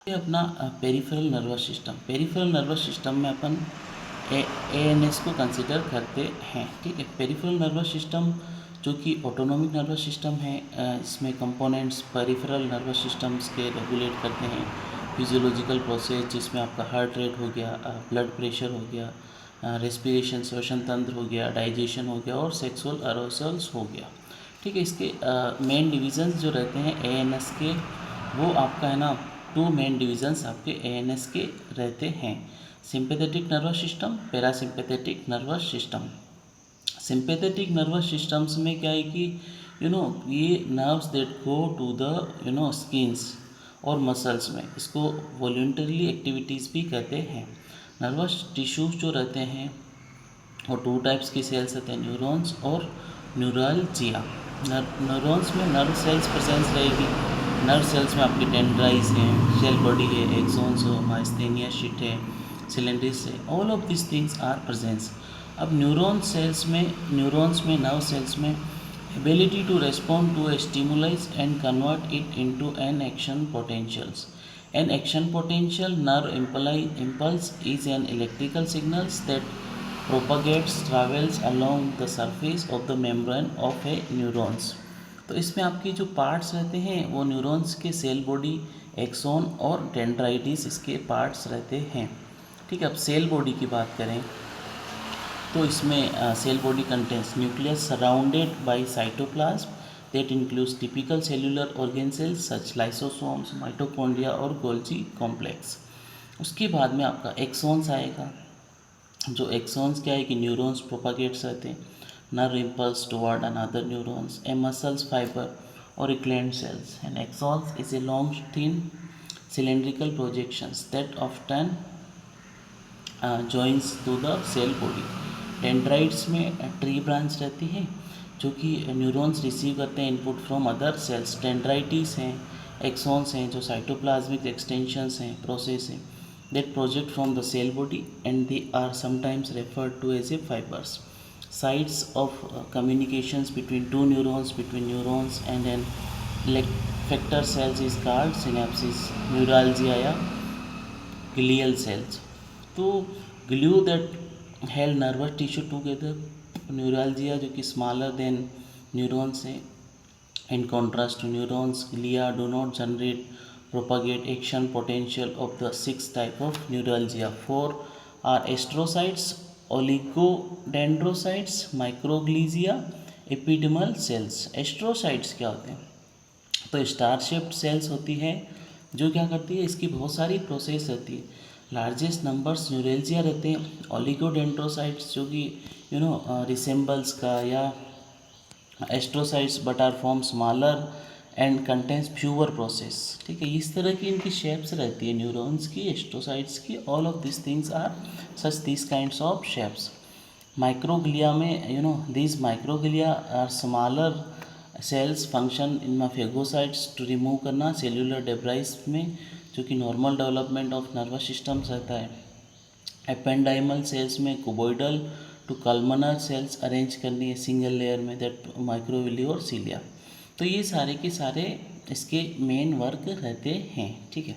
ये अपना peripheral nervous system में अपन एएनएस को कंसिडर करते हैं। ठीक है, पेरिफेरल नर्वस सिस्टम जो कि ऑटोनोमिक नर्वस सिस्टम है, इसमें कंपोनेंट्स पेरिफेरल नर्वस सिस्टम्स के रेगुलेट करते हैं फिजियोलॉजिकल प्रोसेस, जिसमें आपका हार्ट रेट हो गया, ब्लड प्रेशर हो गया, रेस्पिरेशन श्वसन तंत्र हो गया, डाइजेशन हो गया और सेक्सुअल अरोसल्स हो गया। ठीक है, इसके मेन डिविजन्स जो रहते हैं एएनएस के, वो आपका है ना, टू मेन डिविजन्स आपके एएनएस के रहते हैं, sympathetic nervous system, parasympathetic nervous system. Sympathetic nervous systems में क्या है कि ये nerves that go to the skins और मसल्स में, इसको वॉल्यूंटरली एक्टिविटीज़ भी कहते हैं। नर्वस टिश्यूज जो रहते हैं और टू टाइप्स की सेल्स रहते हैं, न्यूरॉन्स और न्यूरल्जिया। न्यूरॉन्स में नर्व सेल्स प्रेजेंस रहेगी। नर्व सेल्स में आपके डेंड्राइट्स हैं, सेल बॉडी है, एक्सोन्स हो, माइस्थेनिया शीट है, सिलेंड्रिस है, all of this things are presence. अब न्यूरॉन्स में नर्व सेल्स में ability to respond to a stimulus and convert it into an action potentials. An action potential nerve impulse is an electrical signals that propagates travels along the surface of the membrane of a neurons. तो इसमें आपके जो parts रहते हैं वो neurons के cell body, axon और डेंड्राइटिस इसके पार्ट्स रहते हैं। ठीक है, अब सेल बॉडी की बात करें तो इसमें cell body contents nucleus surrounded by cytoplasm that includes typical cellular organ cells such lysosomes, mitochondria और गोल्जी कॉम्प्लेक्स। उसके बाद में आपका एक्सॉन्स आएगा। जो एक्सॉन्स क्या है कि न्यूरॉन्स प्रोपागेट्स रहते हैं, nerve impulse toward another neurons, a muscles fiber और gland cells. And axons is a long thin cylindrical projections that often joins to the cell body. Dendrites में ट्री ब्रांच रहती है जो कि न्यूरॉन्स रिसीव करते हैं input from other cells. Dendrites हैं, axons हैं जो साइटोप्लाज्मिक एक्सटेंशंस हैं, प्रोसेस हैं that project from the cell body and they are sometimes referred to as A fibres. Sites of communications between two neurons, and an effector cells is called synapses, neuralgia या glial cells. तो glue that held nervous tissue together, neuralgia जो कि smaller than neurons है, in contrast to neurons, glia do not generate propagate action potential of the sixth type of neuralgia. Four are astrocytes, oligodendrocytes, microglia, epidermal cells. Astrocytes क्या होते हैं? तो star shaped cells होती है जो क्या करती है, इसकी बहुत सारी प्रोसेस रहती है। लार्जेस्ट नंबर्स न्यूरेल्जिया रहते हैं। ओलिगोडेंड्रोसाइट्स जो कि रिसेम्बल्स का या astrocytes but are form smaller and contains fewer process. ठीक है, इस तरह की इनकी शेप्स रहती है न्यूरॉन्स की, एस्ट्रोसाइट्स की। All of this things are such this kinds of shapes. Microglia में this microglia are smaller cells function in phagocytes to remove करना सेल्यूलर डेब्राइस में, जो कि normal development of nervous systems रहता है। एपेंडाइमल सेल्स में cuboidal to columnar cells arrange करनी है सिंगल लेयर में, दैट माइक्रोविली और सीलिया। तो ये सारे के सारे इसके मेन वर्क रहते हैं। ठीक है।